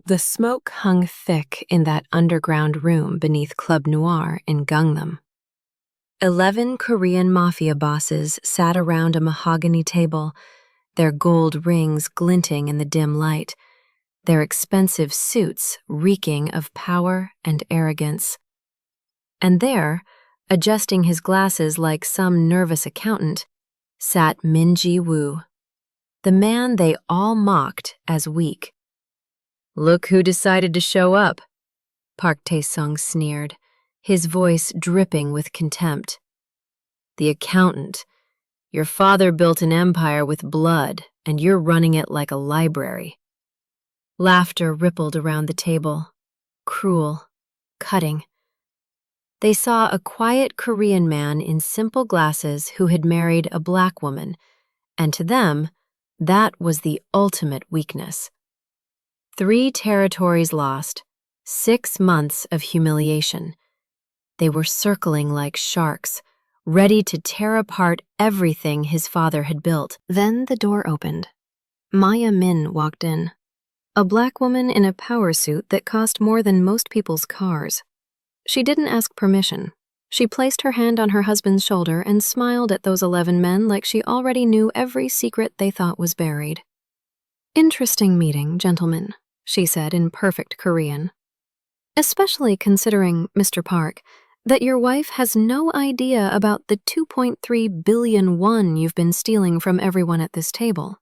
The smoke hung thick in that underground room beneath Club Noir in Gangnam. 11 Korean Mafia bosses sat around a mahogany table, their gold rings glinting in the dim light, their expensive suits reeking of power and arrogance. And there, adjusting his glasses like some nervous accountant, sat Min Ji-woo, the man they all mocked as weak. "Look who decided to show up," Park Tae-sung sneered, his voice dripping with contempt. "The accountant. Your father built an empire with blood, and you're running it like a library." Laughter rippled around the table, cruel, cutting. They saw a quiet Korean man in simple glasses who had married a black woman, and to them, that was the ultimate weakness. 3 territories lost, 6 months of humiliation. They were circling like sharks, ready to tear apart everything his father had built. Then the door opened. Maya Min walked in, a black woman in a power suit that cost more than most people's cars. She didn't ask permission. She placed her hand on her husband's shoulder and smiled at those 11 men like she already knew every secret they thought was buried. "Interesting meeting, gentlemen," she said in perfect Korean. "Especially considering, Mr. Park, that your wife has no idea about the 2.3 billion won you've been stealing from everyone at this table."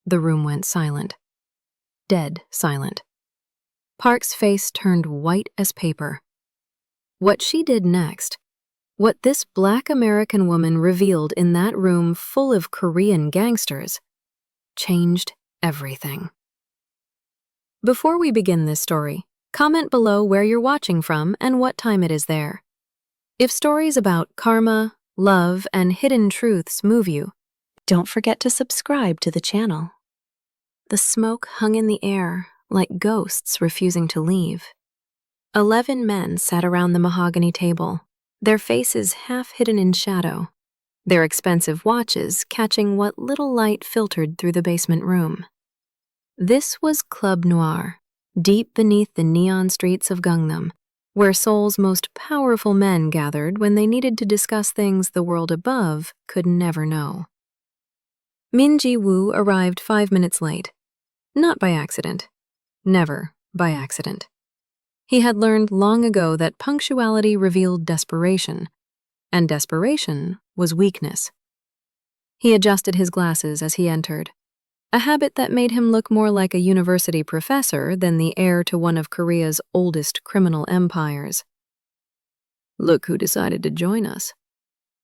The room went silent. Dead silent. Park's face turned white as paper. What she did next, what this black American woman revealed in that room full of Korean gangsters, changed everything. Before we begin this story, comment below where you're watching from and what time it is there. If stories about karma, love, and hidden truths move you, don't forget to subscribe to the channel. The smoke hung in the air like ghosts refusing to leave. 11 men sat around the mahogany table, their faces half hidden in shadow, their expensive watches catching what little light filtered through the basement room. This was Club Noir, deep beneath the neon streets of Gangnam, where Seoul's most powerful men gathered when they needed to discuss things the world above could never know. Min Ji-woo arrived 5 minutes late. Not by accident. Never by accident. He had learned long ago that punctuality revealed desperation, and desperation was weakness. He adjusted his glasses as he entered, a habit that made him look more like a university professor than the heir to one of Korea's oldest criminal empires. "Look who decided to join us,"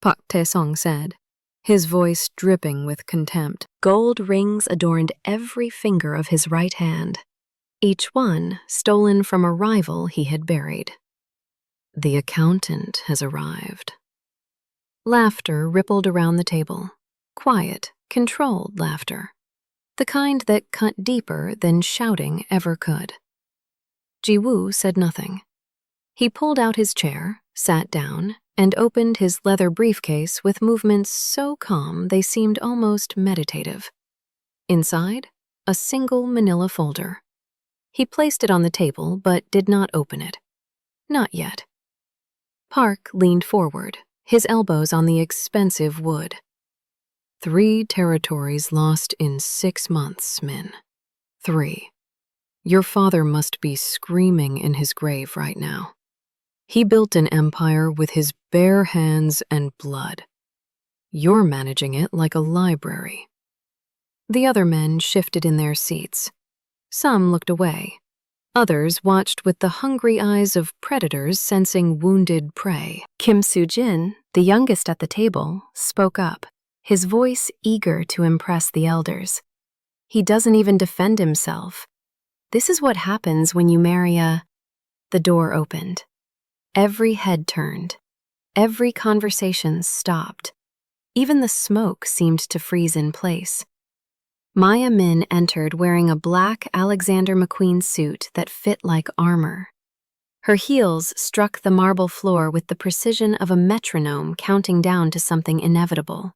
Park Tae-sung said, his voice dripping with contempt. Gold rings adorned every finger of his right hand, each one stolen from a rival he had buried. "The accountant has arrived." Laughter rippled around the table, quiet, controlled laughter, the kind that cut deeper than shouting ever could. Ji-woo said nothing. He pulled out his chair, sat down, and opened his leather briefcase with movements so calm they seemed almost meditative. Inside, a single manila folder. He placed it on the table but did not open it. Not yet. Park leaned forward, his elbows on the expensive wood. 3 territories lost in 6 months, Min. 3. Your father must be screaming in his grave right now. He built an empire with his bare hands and blood. You're managing it like a library. The other men shifted in their seats. Some looked away. Others watched with the hungry eyes of predators sensing wounded prey. Kim Soo-jin, the youngest at the table, spoke up, his voice eager to impress the elders. "He doesn't even defend himself. This is what happens when you marry a..." The door opened. Every head turned. Every conversation stopped. Even the smoke seemed to freeze in place. Maya Min entered wearing a black Alexander McQueen suit that fit like armor. Her heels struck the marble floor with the precision of a metronome counting down to something inevitable.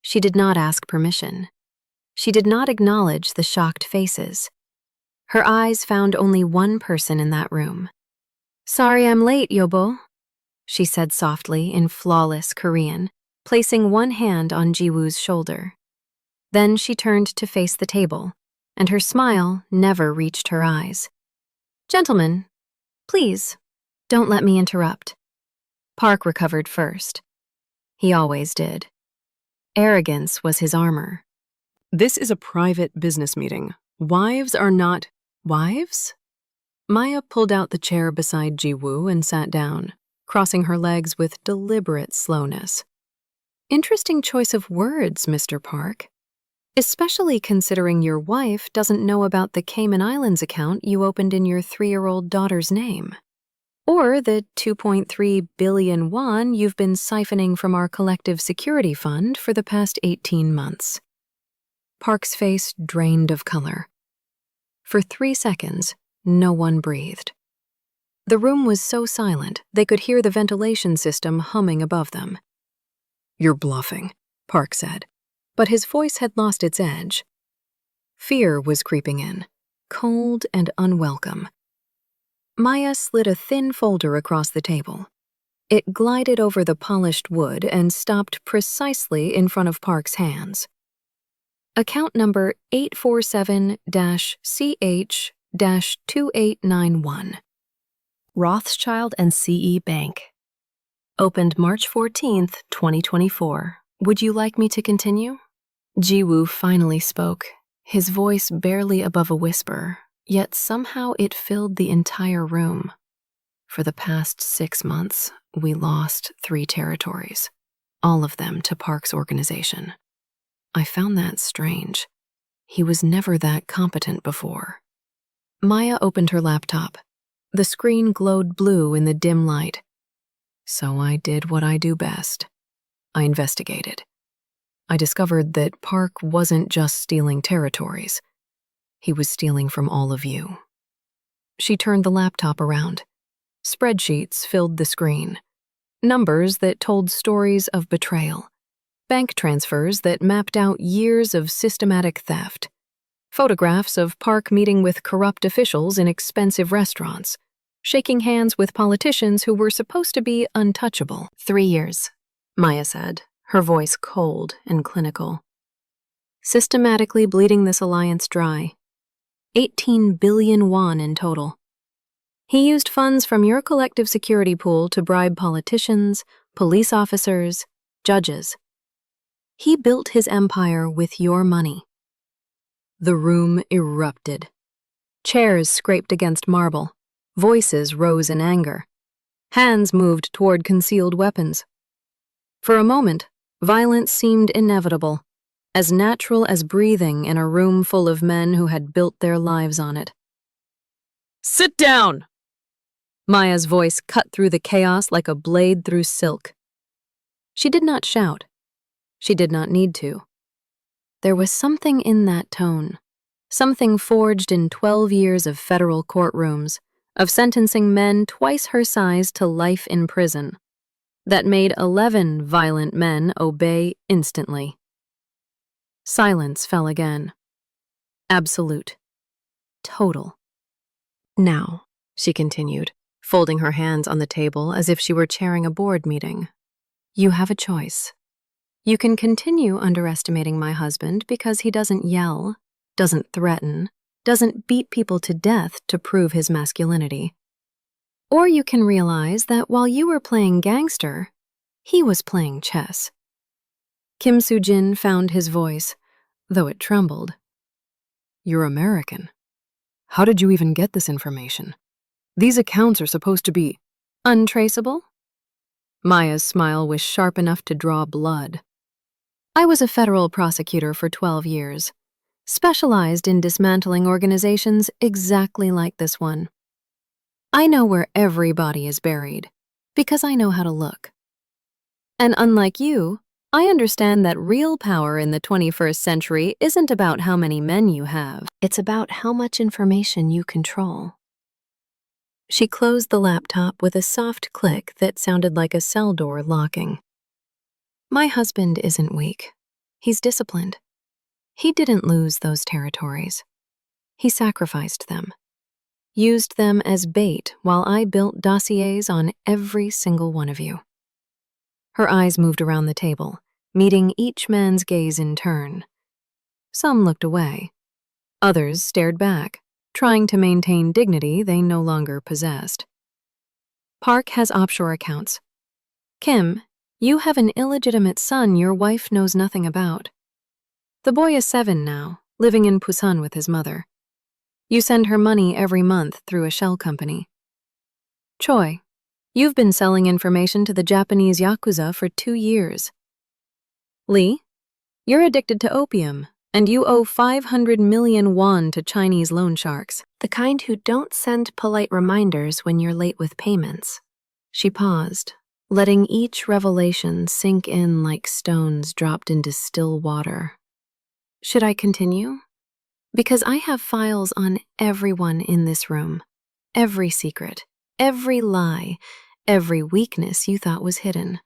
She did not ask permission. She did not acknowledge the shocked faces. Her eyes found only one person in that room. "Sorry I'm late, Yobo," she said softly in flawless Korean, placing one hand on Jiwoo's shoulder. Then she turned to face the table, and her smile never reached her eyes. "Gentlemen, please, don't let me interrupt." Park recovered first. He always did. Arrogance was his armor. "This is a private business meeting. Wives are not wives?" Maya pulled out the chair beside Jiwoo and sat down, crossing her legs with deliberate slowness. "Interesting choice of words, Mr. Park. Especially considering your wife doesn't know about the Cayman Islands account you opened in your 3-year-old daughter's name. Or the 2.3 billion won you've been siphoning from our collective security fund for the past 18 months. Park's face drained of color. For 3 seconds, no one breathed. The room was so silent they could hear the ventilation system humming above them. "You're bluffing," Park said, but his voice had lost its edge. Fear was creeping in, cold and unwelcome. Maya slid a thin folder across the table. It glided over the polished wood and stopped precisely in front of Park's hands. Account number 847-CH-2891. Rothschild & CE Bank. Opened March 14th, 2024. Would you like me to continue? Jiwoo finally spoke, his voice barely above a whisper, yet somehow it filled the entire room. For the past 6 months, we lost 3 territories, all of them to Park's organization. I found that strange. He was never that competent before. Maya opened her laptop. The screen glowed blue in the dim light. So I did what I do best. I investigated. I discovered that Park wasn't just stealing territories. He was stealing from all of you. She turned the laptop around. Spreadsheets filled the screen. Numbers that told stories of betrayal. Bank transfers that mapped out years of systematic theft. Photographs of Park meeting with corrupt officials in expensive restaurants. Shaking hands with politicians who were supposed to be untouchable. 3 years, Maya said, her voice cold and clinical. Systematically bleeding this alliance dry. 18 billion won in total. He used funds from your collective security pool to bribe politicians, police officers, judges. He built his empire with your money. The room erupted. Chairs scraped against marble. Voices rose in anger. Hands moved toward concealed weapons. For a moment, violence seemed inevitable, as natural as breathing in a room full of men who had built their lives on it. "Sit down!" Maya's voice cut through the chaos like a blade through silk. She did not shout. She did not need to. There was something in that tone, something forged in 12 years of federal courtrooms, of sentencing men twice her size to life in prison, that made 11 violent men obey instantly. Silence fell again. Absolute. Total. "Now," she continued, folding her hands on the table as if she were chairing a board meeting, "you have a choice. You can continue underestimating my husband because he doesn't yell, doesn't threaten, doesn't beat people to death to prove his masculinity. Or you can realize that while you were playing gangster, he was playing chess." Kim Soo-jin found his voice, though it trembled. "You're American. How did you even get this information? These accounts are supposed to be untraceable?" Maya's smile was sharp enough to draw blood. "I was a federal prosecutor for 12 years, specialized in dismantling organizations exactly like this one. I know where everybody is buried, because I know how to look. And unlike you, I understand that real power in the 21st century isn't about how many men you have. It's about how much information you control." She closed the laptop with a soft click that sounded like a cell door locking. "My husband isn't weak. He's disciplined. He didn't lose those territories. He sacrificed them, used them as bait while I built dossiers on every single one of you. Her eyes moved around the table, meeting each man's gaze in turn. Some looked away. Others stared back, trying to maintain dignity they no longer possessed. Park has offshore accounts. Kim, you have an illegitimate son your wife knows nothing about. The boy is 7 now, living in Busan with his mother. You send her money every month through a shell company. Choi, you've been selling information to the Japanese Yakuza for 2 years. Lee, you're addicted to opium, and you owe 500 million won to Chinese loan sharks, the kind who don't send polite reminders when you're late with payments. She paused, letting each revelation sink in like stones dropped into still water. Should I continue? Because I have files on everyone in this room. Every secret, every lie, every weakness you thought was hidden.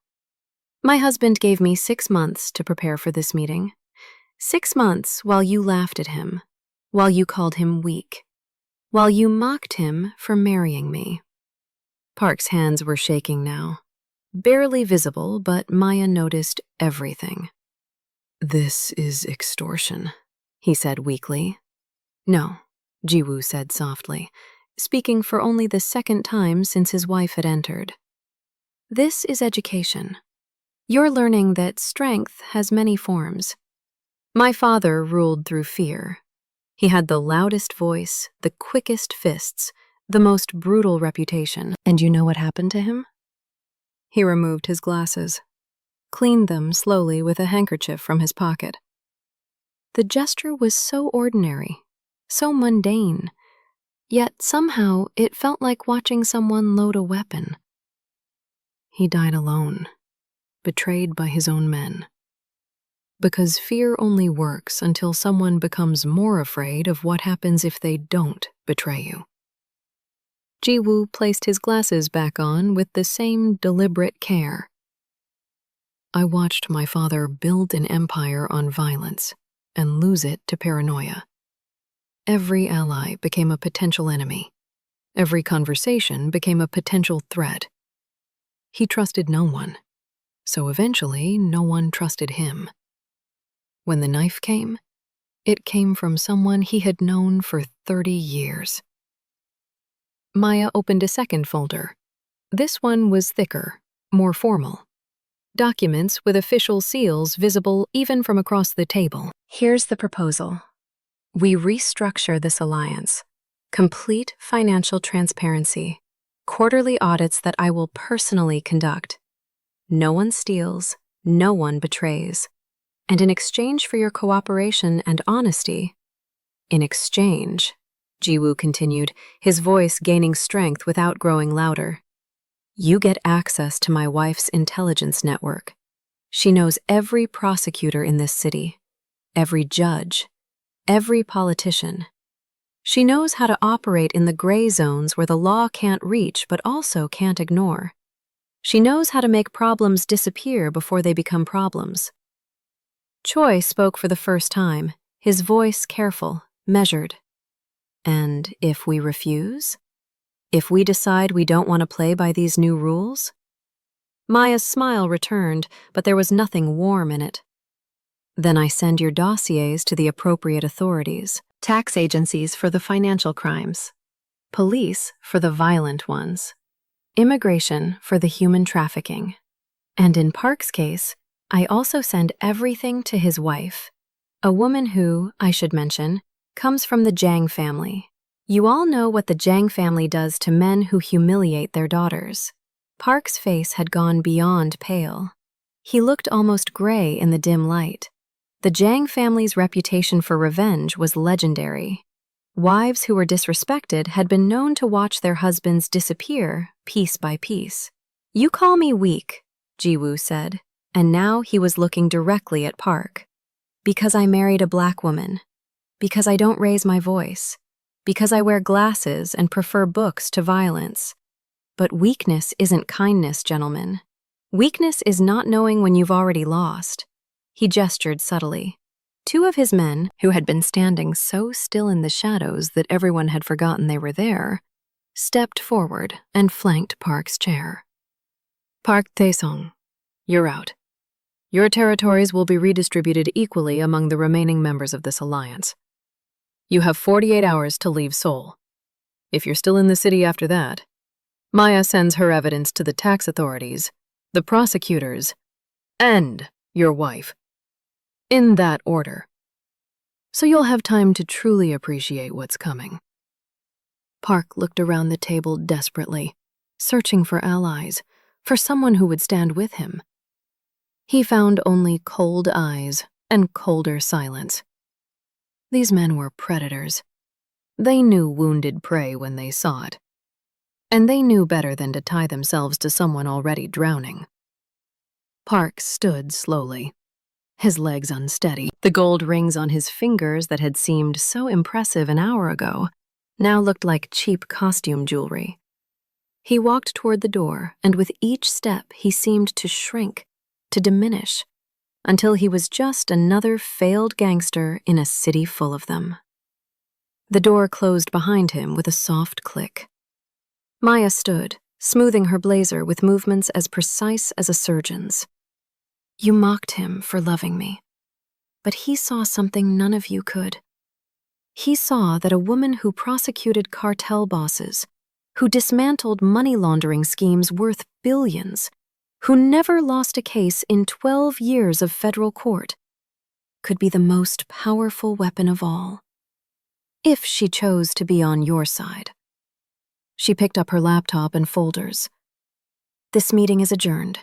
My husband gave me 6 months to prepare for this meeting. 6 months while you laughed at him, while you called him weak, while you mocked him for marrying me. Park's hands were shaking now. Barely visible, but Maya noticed everything. This is extortion, he said weakly. No, Jiwoo said softly, speaking for only the second time since his wife had entered. This is education. You're learning that strength has many forms. My father ruled through fear. He had the loudest voice, the quickest fists, the most brutal reputation. And you know what happened to him? He removed his glasses, cleaned them slowly with a handkerchief from his pocket. The gesture was so ordinary, so mundane, yet somehow it felt like watching someone load a weapon. He died alone, betrayed by his own men. Because fear only works until someone becomes more afraid of what happens if they don't betray you. Jiwoo placed his glasses back on with the same deliberate care. I watched my father build an empire on violence and lose it to paranoia. Every ally became a potential enemy. Every conversation became a potential threat. He trusted no one, so eventually no one trusted him. When the knife came, it came from someone he had known for 30 years. Maya opened a second folder. This one was thicker, more formal. Documents with official seals visible even from across the table. Here's the proposal. We restructure this alliance. Complete financial transparency. Quarterly audits that I will personally conduct. No one steals, no one betrays. And in exchange for your cooperation and honesty, in exchange, Jiwoo continued, his voice gaining strength without growing louder, you get access to my wife's intelligence network. She knows every prosecutor in this city, every judge, every politician. She knows how to operate in the gray zones where the law can't reach but also can't ignore. She knows how to make problems disappear before they become problems. Choi spoke for the first time, his voice careful, measured. And if we refuse? If we decide we don't want to play by these new rules? Maya's smile returned, but there was nothing warm in it. Then I send your dossiers to the appropriate authorities, tax agencies for the financial crimes, police for the violent ones, immigration for the human trafficking. And in Park's case, I also send everything to his wife, a woman who, I should mention, comes from the Jang family. You all know what the Jang family does to men who humiliate their daughters. Park's face had gone beyond pale. He looked almost gray in the dim light. The Jang family's reputation for revenge was legendary. Wives who were disrespected had been known to watch their husbands disappear piece by piece. You call me weak, Jiwoo said, and now he was looking directly at Park. Because I married a black woman. Because I don't raise my voice. Because I wear glasses and prefer books to violence. But weakness isn't kindness, gentlemen. Weakness is not knowing when you've already lost. He gestured subtly. Two of his men, who had been standing so still in the shadows that everyone had forgotten they were there, stepped forward and flanked Park's chair. Park Tae-sung, you're out. Your territories will be redistributed equally among the remaining members of this alliance. You have 48 hours to leave Seoul. If you're still in the city after that, Maya sends her evidence to the tax authorities, the prosecutors, and your wife. In that order. So you'll have time to truly appreciate what's coming. Park looked around the table desperately, searching for allies, for someone who would stand with him. He found only cold eyes and colder silence. These men were predators. They knew wounded prey when they saw it. And they knew better than to tie themselves to someone already drowning. Park stood slowly, his legs unsteady. The gold rings on his fingers that had seemed so impressive an hour ago now looked like cheap costume jewelry. He walked toward the door, and with each step he seemed to shrink, to diminish, until he was just another failed gangster in a city full of them. The door closed behind him with a soft click. Maya stood, smoothing her blazer with movements as precise as a surgeon's. You mocked him for loving me, but he saw something none of you could. He saw that a woman who prosecuted cartel bosses, who dismantled money laundering schemes worth billions, who never lost a case in 12 years of federal court, could be the most powerful weapon of all, if she chose to be on your side. She picked up her laptop and folders. This meeting is adjourned.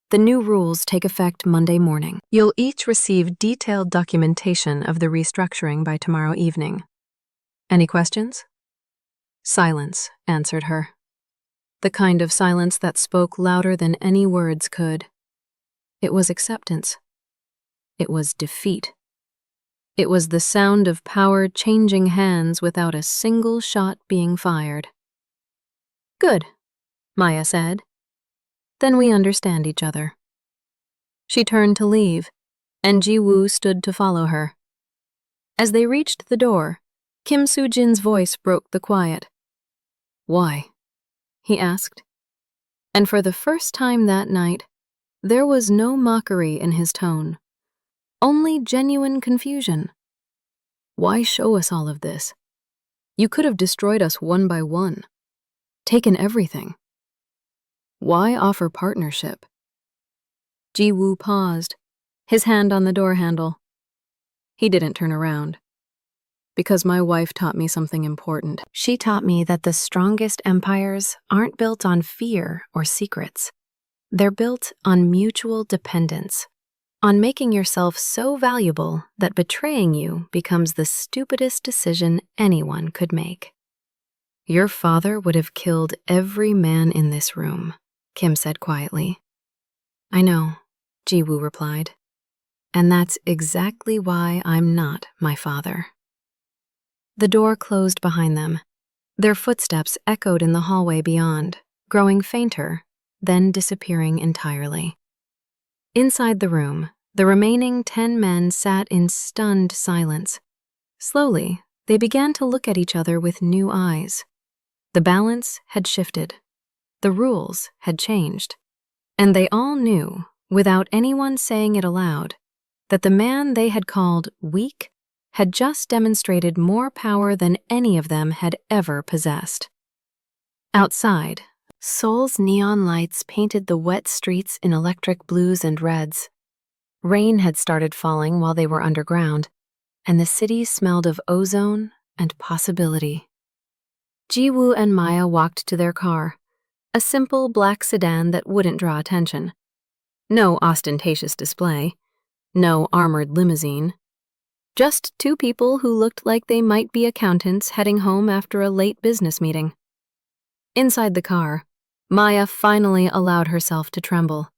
The new rules take effect Monday morning. You'll each receive detailed documentation of the restructuring by tomorrow evening. Any questions? Silence answered her. The kind of silence that spoke louder than any words could. It was acceptance. It was defeat. It was the sound of power changing hands without a single shot being fired. Good, Maya said. Then we understand each other. She turned to leave, and Ji-woo stood to follow her. As they reached the door, Kim Soo-jin's voice broke the quiet. Why? He asked. And for the first time that night, there was no mockery in his tone, only genuine confusion. Why show us all of this? You could have destroyed us one by one, taken everything. Why offer partnership? Ji-woo paused, his hand on the door handle. He didn't turn around. Because my wife taught me something important. She taught me that the strongest empires aren't built on fear or secrets. They're built on mutual dependence, on making yourself so valuable that betraying you becomes the stupidest decision anyone could make. Your father would have killed every man in this room, Kim said quietly. I know, Ji-woo replied. And that's exactly why I'm not my father. The door closed behind them. Their footsteps echoed in the hallway beyond, growing fainter, then disappearing entirely. Inside the room, the remaining 10 men sat in stunned silence. Slowly, they began to look at each other with new eyes. The balance had shifted. The rules had changed. And they all knew, without anyone saying it aloud, that the man they had called weak had just demonstrated more power than any of them had ever possessed. Outside, Seoul's neon lights painted the wet streets in electric blues and reds. Rain had started falling while they were underground, and the city smelled of ozone and possibility. Ji-woo and Maya walked to their car, a simple black sedan that wouldn't draw attention. No ostentatious display, no armored limousine. Just two people who looked like they might be accountants heading home after a late business meeting. Inside the car, Maya finally allowed herself to tremble.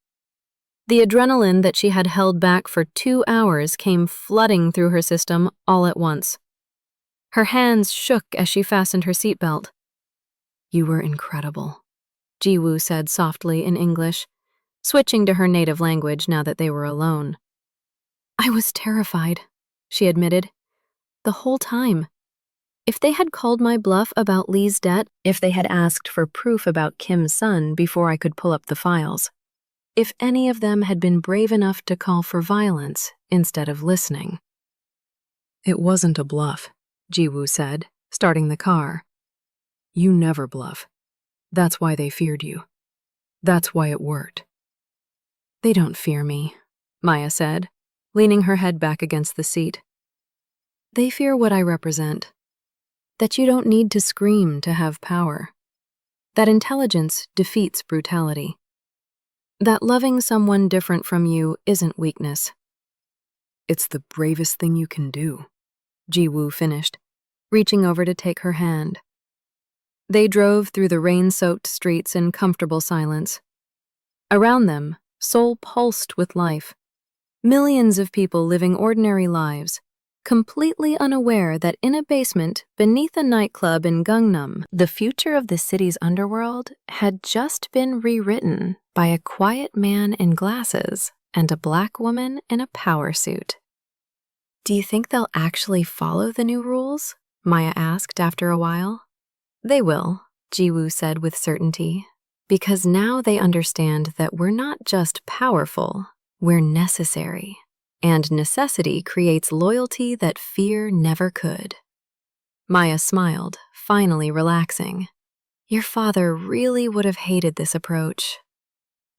The adrenaline that she had held back for 2 hours came flooding through her system all at once. Her hands shook as she fastened her seatbelt. You were incredible, Ji-woo said softly in English, switching to her native language now that they were alone. I was terrified, she admitted. The whole time. If they had called my bluff about Lee's debt, if they had asked for proof about Kim's son before I could pull up the files, if any of them had been brave enough to call for violence instead of listening. It wasn't a bluff, Jiwoo said, starting the car. You never bluff. That's why they feared you. That's why it worked. They don't fear me, Maya said, leaning her head back against the seat. They fear what I represent. That you don't need to scream to have power. That intelligence defeats brutality. That loving someone different from you isn't weakness. It's the bravest thing you can do, Jiwoo finished, reaching over to take her hand. They drove through the rain-soaked streets in comfortable silence. Around them, Seoul pulsed with life. Millions of people living ordinary lives, completely unaware that in a basement beneath a nightclub in Gangnam, the future of the city's underworld had just been rewritten by a quiet man in glasses and a black woman in a power suit. Do you think they'll actually follow the new rules? Maya asked after a while. They will, Jiwoo said with certainty, because now they understand that we're not just powerful, we're necessary. And necessity creates loyalty that fear never could. Maya smiled, finally relaxing. Your father really would have hated this approach.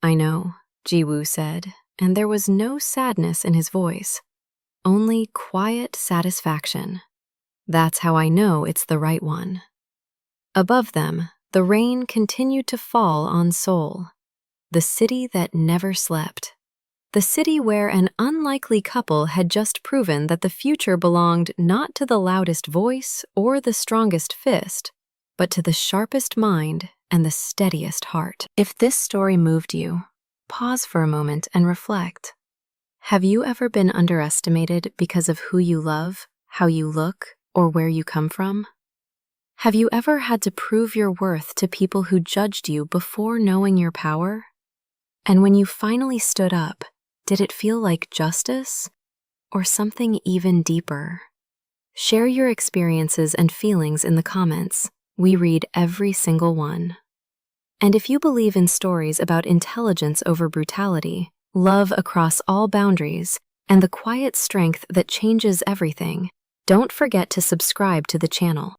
I know, Jiwoo said, and there was no sadness in his voice, only quiet satisfaction. That's how I know it's the right one. Above them, the rain continued to fall on Seoul, the city that never slept. The city where an unlikely couple had just proven that the future belonged not to the loudest voice or the strongest fist, but to the sharpest mind and the steadiest heart. If this story moved you, pause for a moment and reflect. Have you ever been underestimated because of who you love, how you look, or where you come from? Have you ever had to prove your worth to people who judged you before knowing your power? And when you finally stood up, did it feel like justice or something even deeper? Share your experiences and feelings in the comments. We read every single one. And if you believe in stories about intelligence over brutality, love across all boundaries, and the quiet strength that changes everything, don't forget to subscribe to the channel.